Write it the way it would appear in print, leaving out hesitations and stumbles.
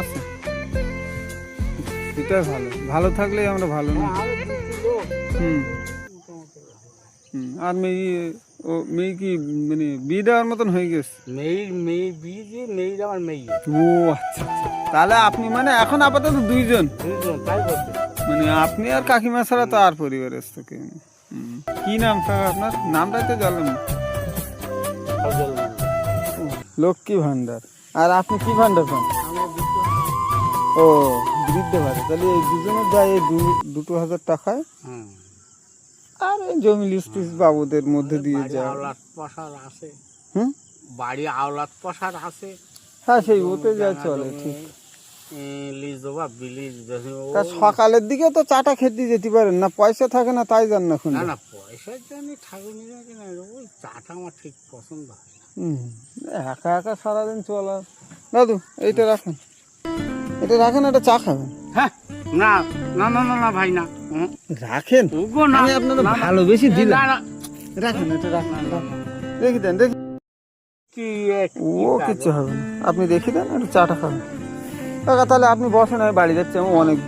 আছে এটাই ভালো, ভালো থাকলেই আমরা ভালো না। হুম আর মেয়ে কি মানে বিয়ে দেওয়ার মতন হয়ে গেছে? মেয়ে বিয়ে দিয়ে মেয়ে আমার মেয়ে ও আচ্ছা আচ্ছা, তাহলে আপনি মানে এখন আপাতত দুইজন, তাই করছে। মানে আপনি আর কাকিমা ছাড়া তো আর পরিবারের তো কেউ নেই। কি নাম কাকা আপনার? নামটাই তো জানলাম না। লক্ষ্মী ভান্ডার। আর আপনি কি ভান্ডার পান? ও বৃদ্ধ ভাতা। তাহলে এই দুজনের যায় এই 2,000 টাকায় আর এই জমি লিস্ট টিস্ট বাবুদের মধ্যে দিয়ে যায়। আওলাদ পসার আছে, হুম বাড়ি আওলাদ পসার আছে। হ্যাঁ সেই ওতে যা চলে ঠিক। লিজ দেবা বিলিজ তা সকালের দিকে তো চাটা খেতে যেতে পারেন না, পয়সা থাকে না তাই যান না এখন। না না পয়সার জন্য ঠাকুর নিয়ে না, ওই চাটা আমার ঠিক পছন্দ হয় না। একা একা সারাদিন চলা। দাদু এইটা রাখেন, এটা রাখেন, একটা চা খাবেন। হ্যাঁ না না না না না ভাই না, রাখেন, ওগো না, আমি আপনাদের না, না, ভালোবেসে দিলাম। না, না, রাখেন, এটা রাখেন, রাখেন। দেখি দেন, দেখি। কি ও কিচ্ছু হবে না, আপনি দেখি দেন, একটু চাটা খাবেন। কাকা তাহলে আপনি বসেন, আমি বাড়ি যাচ্ছি, আমি অনেক